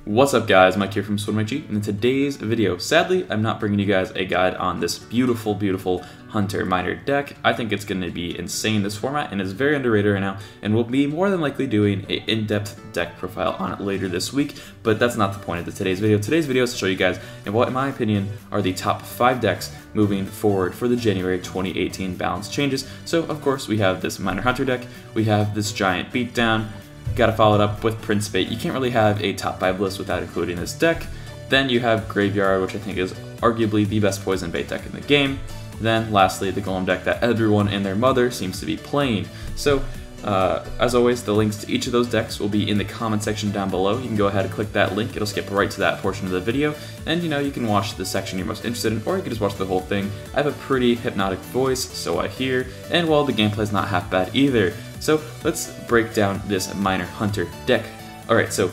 What's up guys, Mike here from Swood, and in today's video, sadly, I'm not bringing you guys a guide on this beautiful Hunter Miner deck. I think it's going to be insane, this format, and it's very underrated right now, and we'll be more than likely doing an in-depth deck profile on it later this week, but that's not the point of today's video. Today's video is to show you guys what, in my opinion, are the top 5 decks moving forward for the January 2018 balance changes. So, of course, we have this Miner Hunter deck, we have this Giant Beatdown, gotta follow it up with Prince Bait. You can't really have a top 5 list without including this deck. Then you have Graveyard, which I think is arguably the best poison bait deck in the game. Then lastly, the Golem deck that everyone and their mother seems to be playing. So as always, the links to each of those decks will be in the comment section down below. You can go ahead and click that link, it'll skip right to that portion of the video, and you can watch the section you're most interested in, or you can just watch the whole thing. I have a pretty hypnotic voice, so I hear, and well, the gameplay's not half bad either. So let's break down this Miner Hunter deck. Alright, so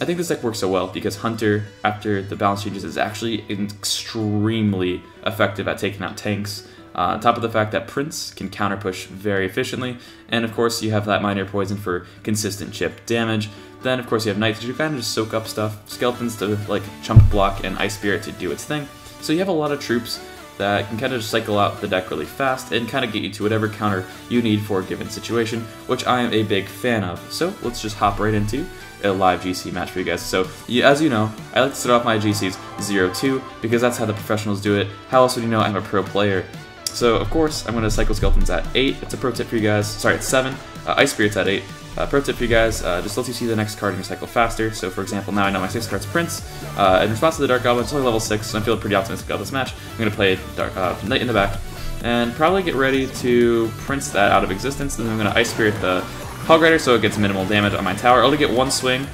I think this deck works so well because Hunter, after the balance changes, is actually extremely effective at taking out tanks. On top of the fact that Prince can counter push very efficiently, and of course you have that Miner Poison for consistent chip damage. Then of course you have Knights to kind of just soak up stuff, Skeletons to like chunk block, and Ice Spirit to do its thing. So you have a lot of troops that can kind of just cycle out the deck really fast and kind of get you to whatever counter you need for a given situation, which I am a big fan of. So let's just hop right into a live GC match for you guys. So as you know, I like to start off my GCs 0-2 because that's how the professionals do it. How else would you know I'm a pro player? So of course I'm going to cycle Skeletons at 8. It's a pro tip for you guys. Sorry, it's 7. Ice Spirit's at 8. Pro tip for you guys, just lets you see the next card in your cycle faster. So for example, now I know my 6th card's Prince. In response to the Dark Goblin, it's only level 6, so I'm feeling pretty optimistic about this match. I'm going to play Knight in the back, and probably get ready to Prince that out of existence. Then I'm going to Ice Spirit the Hog Rider so it gets minimal damage on my tower. I'll only get 1 swing,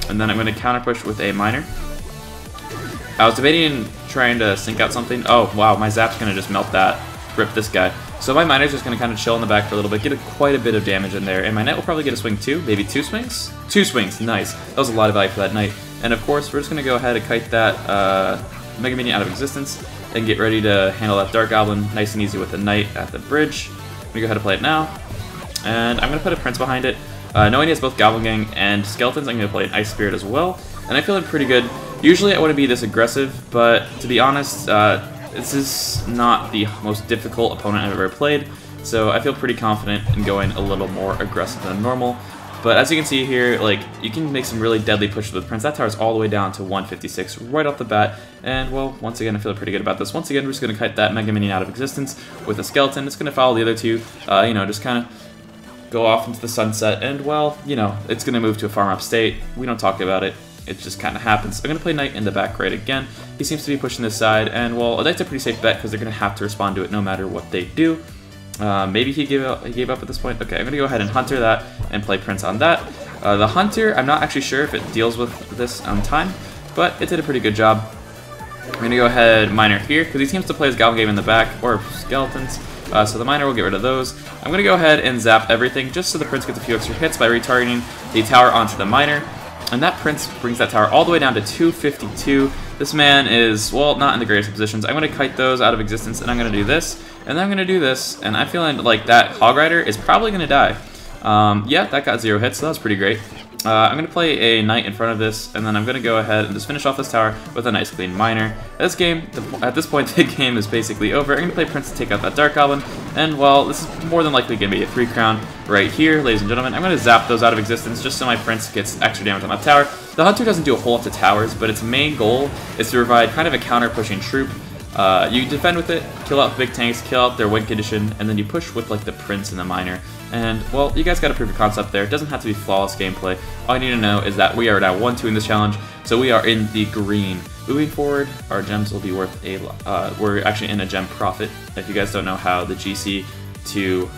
and then I'm going to counter push with a Miner. I was debating trying to sync out something. Oh wow, my Zap's going to just melt that, rip this guy. So my Miner's just going to kind of chill in the back for a little bit, get quite a bit of damage in there, and my Knight will probably get a swing too, maybe 2 swings? 2 swings, nice. That was a lot of value for that Knight. And of course, we're just going to go ahead and kite that Mega Minion out of existence, and get ready to handle that Dark Goblin nice and easy with the Knight at the bridge. I'm going to go ahead and play it now, and I'm going to put a Prince behind it. Knowing he has both Goblin Gang and Skeletons, I'm going to play an Ice Spirit as well, and I'm feeling pretty good. Usually I wouldn't be this aggressive, but to be honest, this is not the most difficult opponent I've ever played, so I feel pretty confident in going a little more aggressive than normal. But as you can see here, like, you can make some really deadly pushes with Prince. That tower's all the way down to 156 right off the bat, and well, once again, I feel pretty good about this. Once again, we're just going to kite that Mega Minion out of existence with a Skeleton. It's going to follow the other two, just kind of go off into the sunset, and well, it's going to move to a farm-up state. We don't talk about it. It just kind of happens. I'm going to play Knight in the back right again. He seems to be pushing this side, and well, a Knight's a pretty safe bet because they're going to have to respond to it no matter what they do. Maybe he gave up at this point. Okay, I'm going to go ahead and Hunter that and play Prince on that. The Hunter, I'm not actually sure if it deals with this on time, but it did a pretty good job. I'm going to go ahead Miner here because he seems to play his Goblin Game in the back, or Skeletons. So the Miner will get rid of those. I'm going to go ahead and zap everything just so the Prince gets a few extra hits by retargeting the tower onto the Miner. And that Prince brings that tower all the way down to 252. This man is, well, not in the greatest positions. I'm going to kite those out of existence, and I'm going to do this, and then I'm going to do this, and I'm feeling like that Hog Rider is probably going to die. Yeah, that got 0 hits, so that was pretty great. I'm going to play a Knight in front of this, and then I'm going to go ahead and just finish off this tower with a nice clean Miner. At this point, the game is basically over. I'm going to play Prince to take out that Dark Goblin, and well, this is more than likely going to be a 3 crown right here, ladies and gentlemen. I'm going to zap those out of existence just so my Prince gets extra damage on that tower. The Hunter doesn't do a whole lot to towers, but its main goal is to provide kind of a counter-pushing troop. You defend with it, kill out big tanks, kill out their win condition, and then you push with like the Prince and the Miner. And well, you guys got to prove your concept there. It doesn't have to be flawless gameplay. All you need to know is that we are now 1-2 in this challenge, so we are in the green. Moving forward, our gems will be worth a lot. We're actually in a gem profit. If you guys don't know how the GC to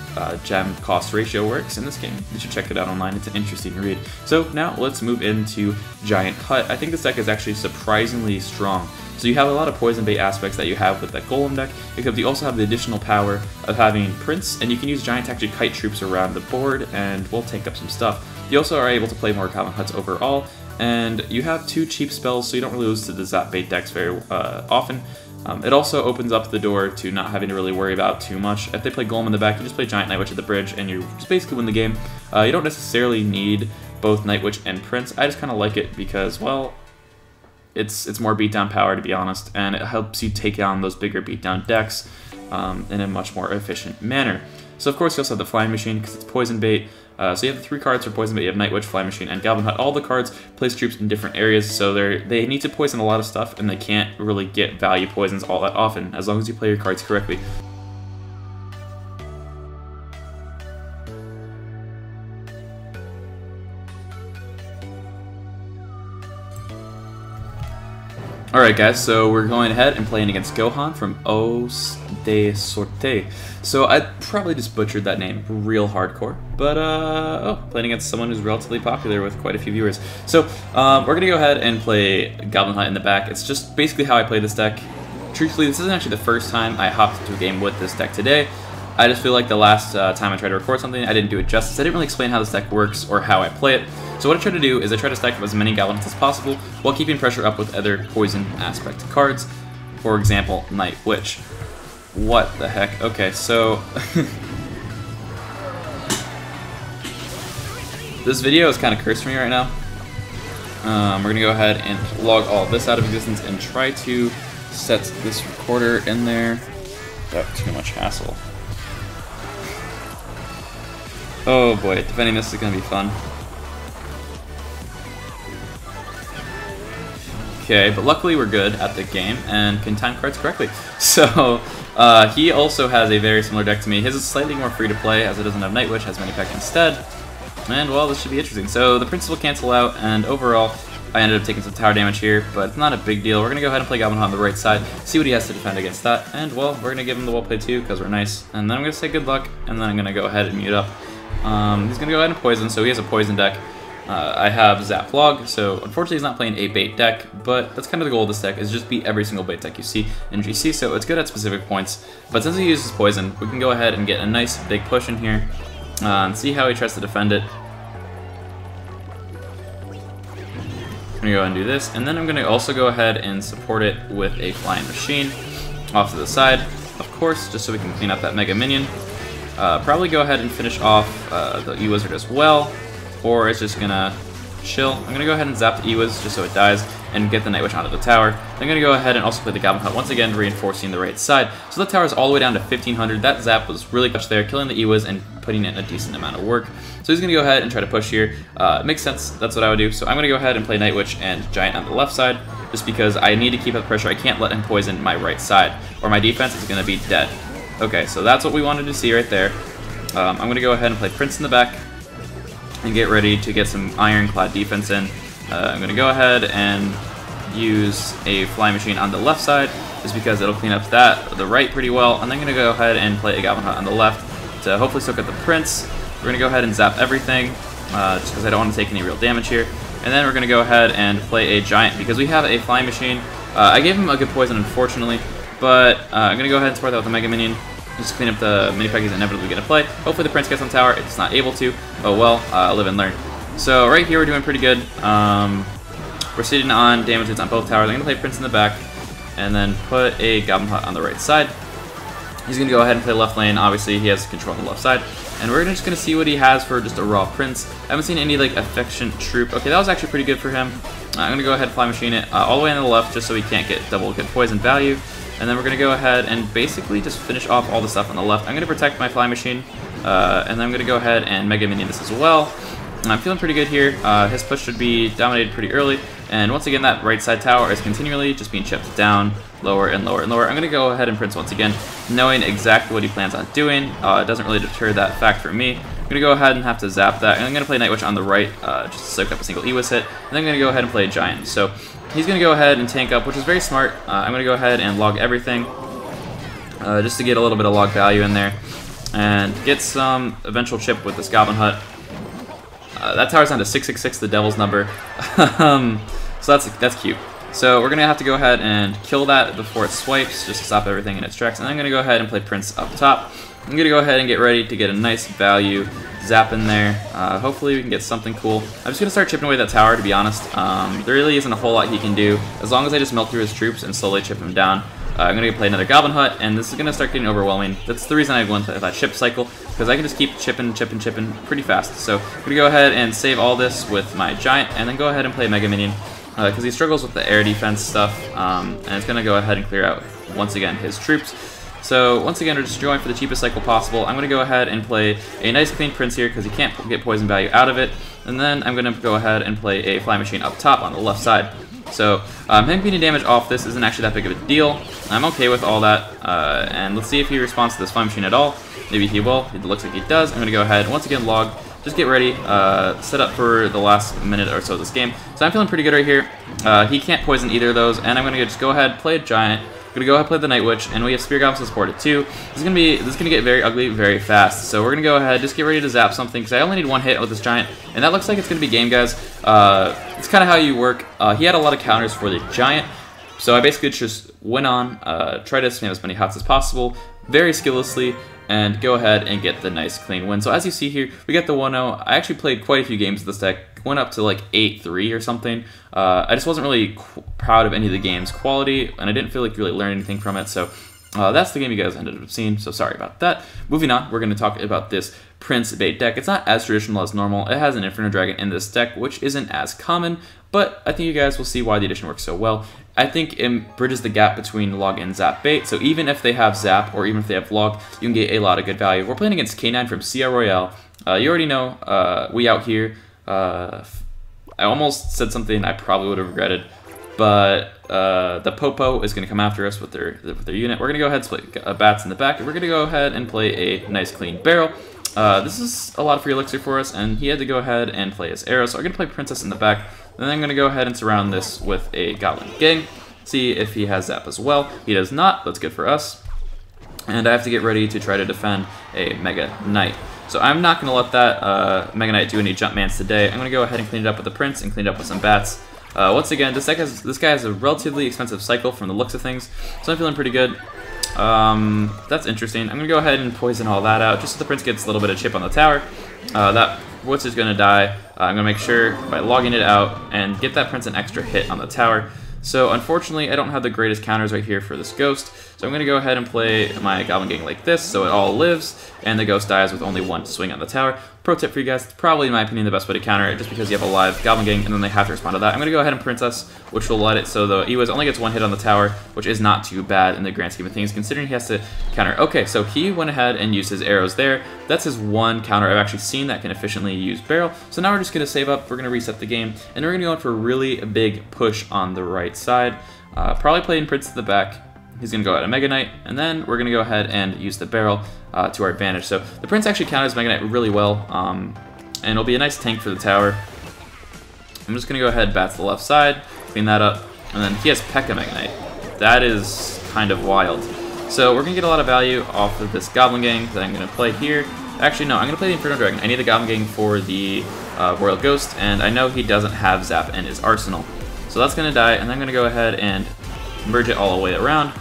gem cost ratio works in this game, you should check it out online. It's an interesting read. So now let's move into Giant Hut. I think this deck is actually surprisingly strong. So you have a lot of poison bait aspects that you have with that Golem deck, except you also have the additional power of having Prince, and you can use Giant to actually kite troops around the board, and we'll take up some stuff. You also are able to play more Goblin Huts overall, and you have 2 cheap spells, so you don't really lose to the Zap bait decks very often. It also opens up the door to not having to really worry about too much. If they play Golem in the back, you just play Giant Knight Witch at the bridge, and you just basically win the game. You don't necessarily need both Night Witch and Prince. I just kind of like it because, well, it's more beatdown power, to be honest, and it helps you take on those bigger beatdown decks in a much more efficient manner. So of course you also have the Flying Machine because it's poison bait. So you have the 3 cards for poison bait. You have Night Witch, Flying Machine, and Goblin Hut. All the cards place troops in different areas, so they need to poison a lot of stuff, and they can't really get value poisons all that often, as long as you play your cards correctly. Alright guys, so we're going ahead and playing against Gohan from Os de Sorte. So I probably just butchered that name real hardcore, but playing against someone who's relatively popular with quite a few viewers. So we're going to go ahead and play Goblin Hut in the back. It's just basically how I play this deck. Truthfully, this isn't actually the first time I hopped into a game with this deck today. I just feel like the last time I tried to record something, I didn't do it justice. I didn't really explain how this deck works or how I play it. So what I try to do is I try to stack up as many goblins as possible while keeping pressure up with other poison aspect cards. For example, Night Witch. What the heck? Okay, so this video is kind of cursed for me right now. We're going to go ahead and log all this out of existence and try to set this recorder in there without too much hassle. Oh boy, defending this is going to be fun. Okay, but luckily we're good at the game and can time cards correctly. So he also has a very similar deck to me. His is slightly more free to play as it doesn't have Night Witch, has Mini-Pack instead. And well, this should be interesting. So the Prince will cancel out, and overall I ended up taking some tower damage here, but it's not a big deal. We're going to go ahead and play Goblin Hut on the right side, see what he has to defend against that, and well, we're going to give him the well play too because we're nice. And then I'm going to say good luck, and then I'm going to go ahead and mute up. He's going to go ahead and poison, so he has a poison deck. I have Zap Log, so unfortunately he's not playing a bait deck, but that's kind of the goal of this deck, is just beat every single bait deck you see in GC, so it's good at specific points. But since he uses poison, we can go ahead and get a nice big push in here, and see how he tries to defend it. I'm going to go ahead and do this, and then I'm going to also go ahead and support it with a Flying Machine off to the side, of course, just so we can clean up that Mega Minion. Probably go ahead and finish off the E-Wizard as well, or it's just gonna chill. I'm gonna go ahead and zap the E-Wiz just so it dies and get the Night Witch onto the tower. I'm gonna go ahead and also play the Goblin Hut once again, reinforcing the right side. So the tower is all the way down to 1500. That zap was really clutch there, killing the E-Wiz and putting in a decent amount of work. So he's gonna go ahead and try to push here. Makes sense, that's what I would do. So I'm gonna go ahead and play Night Witch and Giant on the left side, just because I need to keep up pressure. I can't let him poison my right side, or my defense is gonna be dead. Okay, so that's what we wanted to see right there. I'm going to go ahead and play Prince in the back and get ready to get some ironclad defense in. I'm going to go ahead and use a Flying Machine on the left side just because it'll clean up the right pretty well. And then I'm going to go ahead and play a Goblin Hut on the left to hopefully soak up the Prince. We're going to go ahead and zap everything just because I don't want to take any real damage here. And then we're going to go ahead and play a Giant because we have a Flying Machine. I gave him a good poison, unfortunately, but I'm going to go ahead and support that with a Mega Minion. Just clean up the mini-pack he's inevitably going to play. Hopefully the Prince gets on tower. It's not able to. Oh well, live and learn. So right here we're doing pretty good. We're sitting on damages on both towers. I'm going to play Prince in the back and then put a Goblin Hut on the right side. He's going to go ahead and play left lane. Obviously he has control on the left side. And we're just going to see what he has for just a raw Prince. I haven't seen any like affection troop. Okay, that was actually pretty good for him. I'm going to go ahead and Fly Machine it all the way on the left just so he can't get double good poison value. And then we're going to go ahead and basically just finish off all the stuff on the left. I'm going to protect my Fly Machine, and then I'm going to go ahead and Mega Minion this as well. And I'm feeling pretty good here. His push should be dominated pretty early. And once again, that right side tower is continually just being chipped down, lower and lower and lower. I'm going to go ahead and Prince once again, knowing exactly what he plans on doing. It doesn't really deter that fact for me. I'm going to go ahead and have to zap that. And I'm going to play Night Witch on the right, just to soak up a single E-Wiz hit. And then I'm going to go ahead and play a Giant. So he's going to go ahead and tank up, which is very smart. I'm going to go ahead and log everything, just to get a little bit of log value in there. And get some eventual chip with this Goblin Hut. That tower's down to 666, the devil's number. So that's cute. So we're going to have to go ahead and kill that before it swipes, just to stop everything in its tracks. And I'm going to go ahead and play Prince up top. I'm going to go ahead and get ready to get a nice value zap in there. Hopefully we can get something cool. I'm just going to start chipping away that tower, to be honest. There really isn't a whole lot he can do. As long as I just melt through his troops and slowly chip him down, I'm going to play another Goblin Hut, and this is going to start getting overwhelming. That's the reason I went to that ship cycle, because I can just keep chipping pretty fast. So I'm going to go ahead and save all this with my Giant, and then go ahead and play Mega Minion, because he struggles with the air defense stuff, and it's going to go ahead and clear out, once again, his troops. So once again, we're just going for the cheapest cycle possible. I'm going to go ahead and play a nice clean Prince here, because he can't get poison value out of it. And then I'm going to go ahead and play a Fly Machine up top on the left side. So him getting damage off this isn't actually that big of a deal. I'm okay with all that, and let's see if he responds to this Fly Machine at all. Maybe he will. It looks like he does. I'm going to go ahead and once again log. Just get ready, set up for the last minute or so of this game. So I'm feeling pretty good right here. He can't poison either of those, and I'm going to just go ahead, play a Giant. I'm going to go ahead and play the Night Witch, and we have Spear Goblins supported too. This is going to get very ugly very fast. So we're going to go ahead, just get ready to zap something, because I only need one hit with this Giant, and that looks like it's going to be game, guys. It's kind of how you work. He had a lot of counters for the Giant, so I basically just went on, try to spam as many hots as possible, very skilllessly, and go ahead and get the nice clean win. So as you see here, we got the 1-0. I actually played quite a few games with this deck, went up to like 8-3 or something. I just wasn't really proud of any of the game's quality, and I didn't feel like really learned anything from it, so that's the game you guys ended up seeing, so sorry about that. Moving on, we're going to talk about this Prince bait deck. It's not as traditional as normal. It has an Inferno Dragon in this deck, which isn't as common, but I think you guys will see why the addition works so well. I think it bridges the gap between Log and Zap bait, so even if they have Zap, or even if they have Log, you can get a lot of good value. We're playing against K9 from Clash Royale. You already know, we out here. I almost said something I probably would have regretted, but the Popo is going to come after us with their unit. We're going to go ahead and split bats in the back, and we're going to go ahead and play a nice clean barrel. This is a lot of free elixir for us, and he had to go ahead and play his arrow, so we're going to play Princess in the back. Then I'm going to go ahead and surround this with a Goblin Gang, see if he has Zap as well. He does not, that's good for us. And I have to get ready to try to defend a Mega Knight. So I'm not going to let that Mega Knight do any jump mans today. I'm going to go ahead and clean it up with the Prince and clean it up with some bats. Once again, this guy has a relatively expensive cycle from the looks of things, so I'm feeling pretty good. That's interesting. I'm going to go ahead and poison all that out, just so the Prince gets a little bit of chip on the tower. That Witch is going to die. I'm going to make sure by logging it out and get that Prince an extra hit on the tower. So unfortunately, I don't have the greatest counters right here for this Ghost, so I'm going to go ahead and play my Goblin Gang like this, so it all lives, and the Ghost dies with only one swing on the tower. Pro tip for you guys, it's probably, in my opinion, the best way to counter it, just because you have a live Goblin Gang, and then they have to respond to that. I'm going to go ahead and Princess, which will let it so the Ewaz only gets one hit on the tower, which is not too bad in the grand scheme of things, considering he has to counter. Okay, so he went ahead and used his arrows there. That's his one counter I've actually seen that can efficiently use barrel. So now we're just going to save up, we're going to reset the game, and we're going to go in for a really big push on the right side. Probably playing Prince to the back. He's going to go out a Mega Knight, and then we're going to go ahead and use the barrel to our advantage. So the Prince actually counters Mega Knight really well, and it'll be a nice tank for the tower. I'm just going to go ahead and bat to the left side, clean that up, and then he has P.E.K.K.A. Mega Knight. That is kind of wild. So we're going to get a lot of value off of this Goblin Gang that I'm going to play here. Actually, no, I'm going to play the Inferno Dragon. I need the Goblin Gang for the Royal Ghost, and I know he doesn't have Zap in his arsenal. So that's going to die, and I'm going to go ahead and merge it all the way around.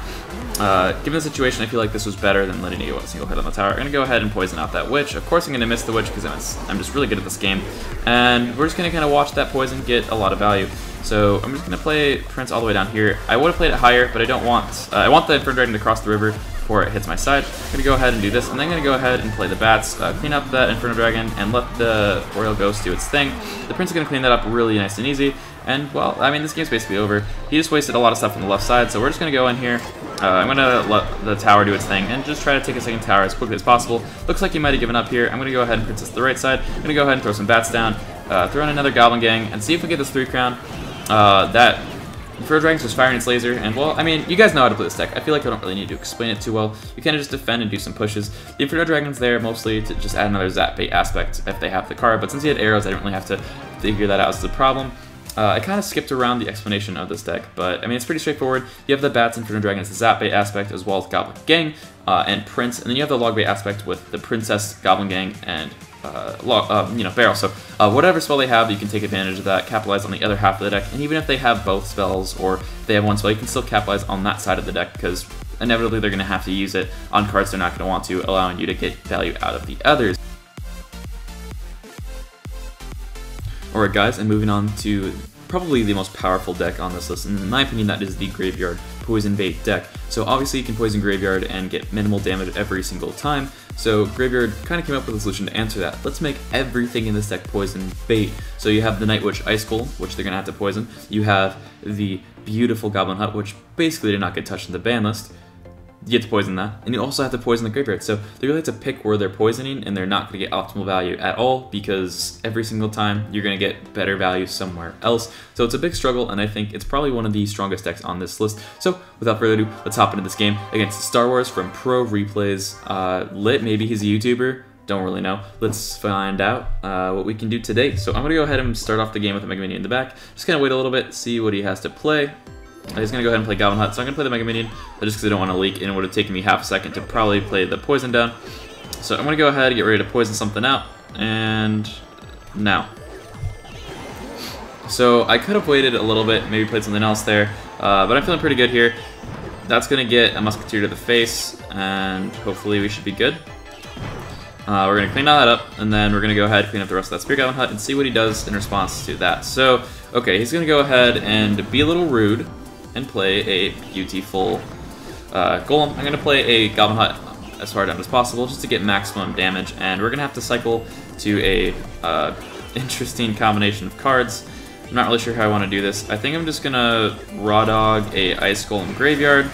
Given the situation, I feel like this was better than letting you a single hit on the tower. I'm going to go ahead and poison out that Witch. Of course I'm going to miss the Witch because I'm just really good at this game. And we're just going to kind of watch that poison get a lot of value. So I'm just going to play Prince all the way down here. I would have played it higher, but I don't want... I want the Inferno Dragon to cross the river before it hits my side. I'm going to go ahead and do this, and then I'm going to go ahead and play the bats, clean up that Inferno Dragon, and let the Royal Ghost do its thing. The Prince is going to clean that up really nice and easy. And, well, I mean, this game's basically over. He just wasted a lot of stuff on the left side, so we're just going to go in here. I'm going to let the tower do its thing and just try to take a second tower as quickly as possible. Looks like he might have given up here. I'm going to go ahead and Princess to the right side. I'm going to go ahead and throw some bats down, throw in another Goblin Gang, and see if we get this 3-crown. That Inferno Dragon's just firing its laser, and, well, I mean, you guys know how to play this deck. I feel like I don't really need to explain it too well. You kind of just defend and do some pushes. The Inferno Dragon's there mostly to just add another Zap bait aspect if they have the card, but since he had arrows, I didn't really have to figure that out as the problem. I kind of skipped around the explanation of this deck, but I mean, it's pretty straightforward. You have the Bats, Inferno Dragon as the Zap bait aspect, as well as Goblin Gang and Prince, and then you have the Log bait aspect with the Princess, Goblin Gang, and Barrel. So whatever spell they have, you can take advantage of that, capitalize on the other half of the deck, and even if they have both spells or they have one spell, you can still capitalize on that side of the deck because inevitably they're going to have to use it on cards they're not going to want to, allowing you to get value out of the others. Alright guys, and moving on to probably the most powerful deck on this list, and in my opinion that is the Graveyard Poison Bait deck. So obviously you can poison Graveyard and get minimal damage every single time, so Graveyard kind of came up with a solution to answer that. Let's make everything in this deck Poison Bait. So you have the Night Witch Ice Golem, which they're going to have to poison. You have the beautiful Goblin Hut, which basically did not get touched in the ban list. You get to poison that, and you also have to poison the Graveyard, so they really have to pick where they're poisoning, and they're not going to get optimal value at all, because every single time you're going to get better value somewhere else. So it's a big struggle, and I think it's probably one of the strongest decks on this list. So without further ado, let's hop into this game against Star Wars from Pro Replays. Lit, maybe he's a YouTuber, don't really know. Let's find out what we can do today. So I'm going to go ahead and start off the game with a Mega Minion in the back. Just kind of wait a little bit, see what he has to play. He's going to go ahead and play Goblin Hut, so I'm going to play the Mega Minion, but just because I don't want to leak, and it would have taken me half a second to probably play the poison down. So I'm going to go ahead and get ready to poison something out, and now. So I could have waited a little bit, maybe played something else there, but I'm feeling pretty good here. That's going to get a Musketeer to the face, and hopefully we should be good. We're going to clean all that up, and then we're going to go ahead and clean up the rest of that Spear Goblin Hut and see what he does in response to that. So, okay, he's going to go ahead and be a little rude and play a beautiful Golem. I'm going to play a Goblin Hut as far down as possible just to get maximum damage, and we're going to have to cycle to a interesting combination of cards. I'm not really sure how I want to do this. I think I'm just going to Raw Dog a Ice Golem Graveyard,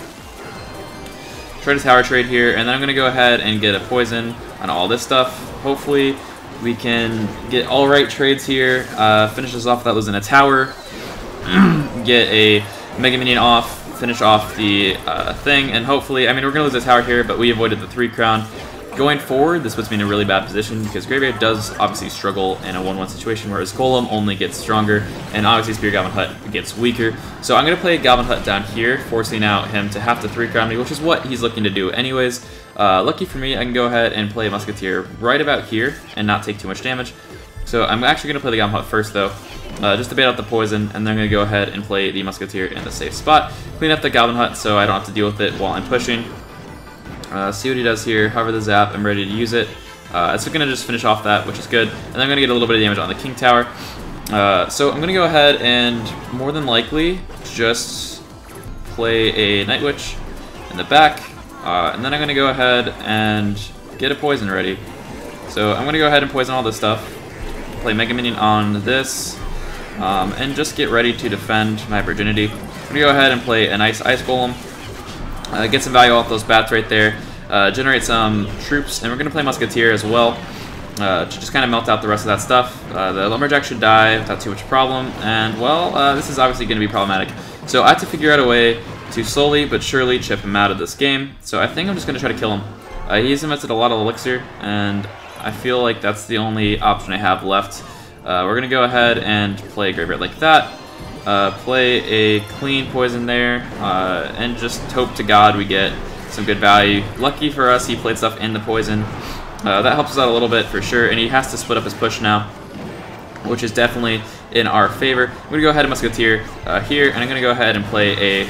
try to Tower Trade here, and then I'm going to go ahead and get a Poison on all this stuff. Hopefully we can get all right trades here, finish this off without losing a tower, get a Mega Minion off, finish off the thing, and hopefully, I mean, we're going to lose a tower here, but we avoided the 3 crown. Going forward, this puts me in a really bad position because Graveyard does obviously struggle in a 1-1 situation, whereas Golem only gets stronger, and obviously Spear Goblin Hut gets weaker. So I'm going to play Goblin Hut down here, forcing out him to have to 3 crown me, which is what he's looking to do anyways. Lucky for me, I can go ahead and play Musketeer right about here and not take too much damage. So I'm actually going to play the Goblin Hut first, though, just to bait out the poison, and then I'm going to go ahead and play the Musketeer in the safe spot. Clean up the Goblin Hut so I don't have to deal with it while I'm pushing. See what he does here, hover the zap, I'm ready to use it. It's going to just finish off that, which is good. And then I'm going to get a little bit of damage on the King Tower. So I'm going to go ahead and more than likely just play a Night Witch in the back. And then I'm going to go ahead and get a poison ready. So I'm going to go ahead and poison all this stuff. Play Mega Minion on this. And just get ready to defend my virginity. I'm going to go ahead and play a nice Ice Golem. Get some value off those bats right there. Generate some troops. And we're going to play Musketeer as well. To just kind of melt out the rest of that stuff. The Lumberjack should die without too much problem. And, well, this is obviously going to be problematic. So I have to figure out a way to slowly but surely chip him out of this game. So I think I'm just going to try to kill him. He's invested a lot of elixir, and I feel like that's the only option I have left. We're going to go ahead and play Graveyard like that. Play a clean poison there, and just hope to God we get some good value. Lucky for us, he played stuff in the poison. That helps us out a little bit for sure, and he has to split up his push now, which is definitely in our favor. I'm going to go ahead and Musketeer here, and I'm going to go ahead and play a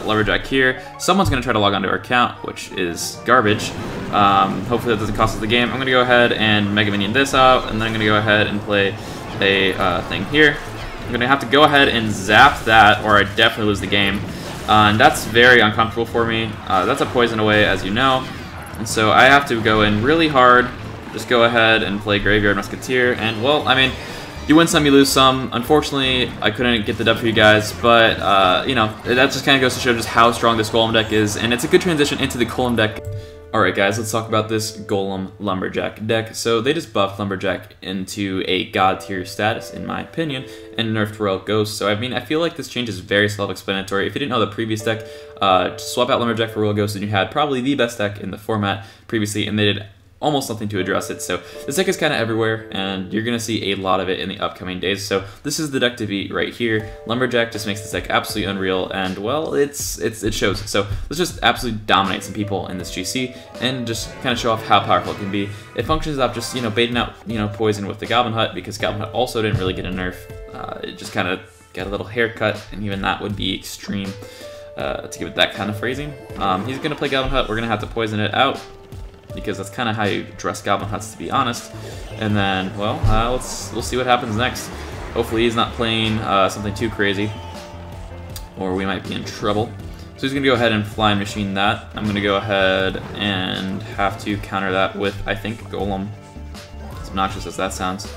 Lumberjack here. Someone's going to try to log onto our account, which is garbage. Hopefully that doesn't cost us the game. I'm going to go ahead and Mega Minion this out, and then I'm going to go ahead and play a thing here. I'm going to have to go ahead and zap that, or I definitely lose the game. And that's very uncomfortable for me. That's a poison away, as you know. And so I have to go in really hard. Just go ahead and play Graveyard Musketeer. And, well, I mean, you win some, you lose some. Unfortunately, I couldn't get the dub for you guys, but, you know, that just kind of goes to show just how strong this Golem deck is, and it's a good transition into the Golem deck. Alright guys, let's talk about this Golem Lumberjack deck. So they just buffed Lumberjack into a god tier status, in my opinion, and nerfed Royal Ghost. So I mean, I feel like this change is very self-explanatory. If you didn't know the previous deck, swap out Lumberjack for Royal Ghost and you had probably the best deck in the format previously, and they did almost nothing to address it. So this deck is kind of everywhere, and you're going to see a lot of it in the upcoming days. So this is the deck to beat right here. Lumberjack just makes this deck absolutely unreal, and, well, it shows. So let's just absolutely dominate some people in this GC and just kind of show off how powerful it can be. It functions off just, you know, baiting out, you know, poison with the Goblin Hut, because Goblin Hut also didn't really get a nerf. It just kind of got a little haircut, and even that would be extreme to give it that kind of phrasing. He's going to play Goblin Hut. We're going to have to poison it out, because that's kind of how you dress Goblin Huts, to be honest. And then, well, we'll see what happens next. Hopefully he's not playing something too crazy, or we might be in trouble. So he's going to go ahead and Flying Machine that. I'm going to go ahead and have to counter that with, I think, Golem. As obnoxious as that sounds.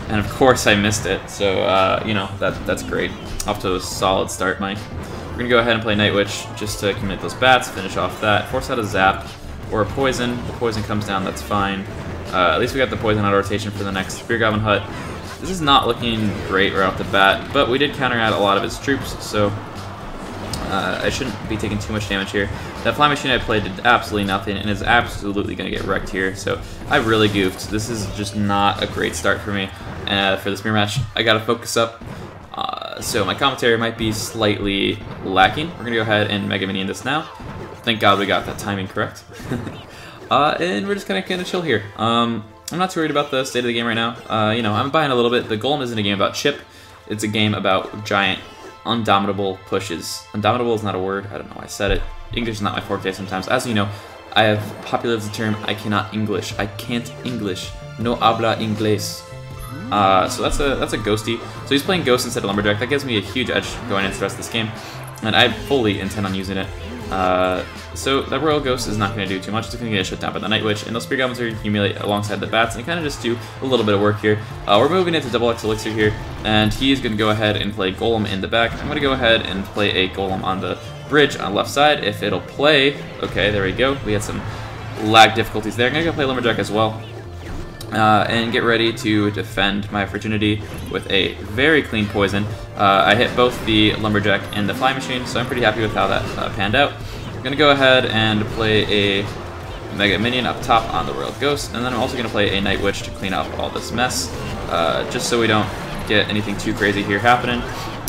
And of course I missed it, so, you know, that's great. Off to a solid start, Mike. We're going to go ahead and play Night Witch just to commit those bats, finish off that, force out a Zap, or a Poison. The Poison comes down, that's fine. At least we got the Poison out of rotation for the next Spear Goblin Hut. This is not looking great right off the bat, but we did counter out a lot of his troops, so I shouldn't be taking too much damage here. That Flying Machine I played did absolutely nothing and is absolutely going to get wrecked here, so I really goofed. This is just not a great start for me for this mirror match. I got to focus up, so my commentary might be slightly lacking. We're going to go ahead and Mega Minion this now. Thank God we got that timing correct. And we're just kind of chill here. I'm not too worried about the state of the game right now. You know, I'm buying a little bit. The Golem isn't a game about chip. It's a game about giant, undominable pushes. Undominable is not a word. I don't know why I said it. English is not my forte sometimes. As you know, I have popularized the term I cannot English. I can't English. No habla inglés. So that's a ghosty. So he's playing Ghost instead of Lumberjack. That gives me a huge edge going into the rest of this game. And I fully intend on using it. So that Royal Ghost is not going to do too much. It's going to get shut down by the Night Witch, and those Spear Goblins are going to accumulate alongside the Bats and kind of just do a little bit of work here. We're moving into Double X Elixir here, and he's going to go ahead and play Golem in the back. I'm going to go ahead and play a Golem on the bridge on the left side if it'll play. Okay, there we go. We had some lag difficulties there. I'm going to go play Lumberjack as well. And get ready to defend my virginity with a very clean Poison. I hit both the Lumberjack and the Flying Machine, so I'm pretty happy with how that panned out. I'm going to go ahead and play a Mega Minion up top on the Royal Ghost, and then I'm also going to play a Night Witch to clean up all this mess, just so we don't get anything too crazy here happening.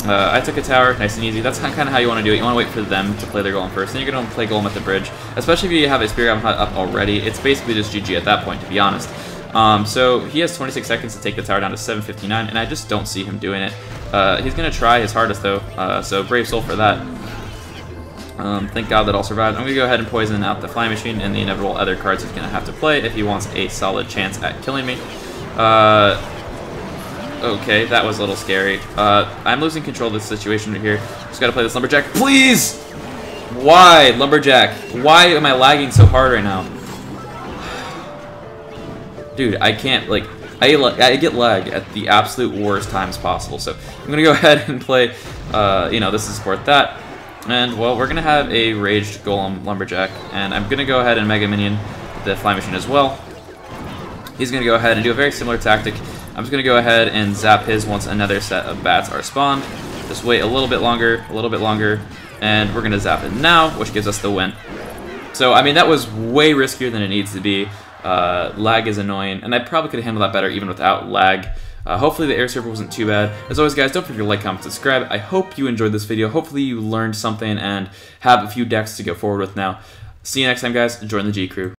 I took a tower, nice and easy. That's kind of how you want to do it. You want to wait for them to play their Golem first, then you're going to play Golem at the bridge. Especially if you have a Spear Goblin Hut up already, it's basically just GG at that point, to be honest. So he has 26 seconds to take the tower down to 759, and I just don't see him doing it. He's going to try his hardest, though, so brave soul for that. Thank God that all survived. I'm going to go ahead and Poison out the Flying Machine and the inevitable other cards he's going to have to play if he wants a solid chance at killing me. Okay, that was a little scary. I'm losing control of this situation right here. Just got to play this Lumberjack. Please! Why, Lumberjack? Why am I lagging so hard right now? Dude, I can't, like, I get lag at the absolute worst times possible, so I'm going to go ahead and play, you know, this is support that, and, well, we're going to have a Raged Golem Lumberjack, and I'm going to go ahead and Mega Minion the Flying Machine as well. He's going to go ahead and do a very similar tactic. I'm just going to go ahead and zap his once another set of bats are spawned. Just wait a little bit longer, and we're going to zap it now, which gives us the win. So, I mean, that was way riskier than it needs to be. Lag is annoying, and I probably could have handled that better even without lag. Hopefully the air server wasn't too bad. As always, guys, don't forget to like, comment, subscribe. I hope you enjoyed this video. Hopefully you learned something and have a few decks to go forward with now. See you next time, guys. Join the G Crew.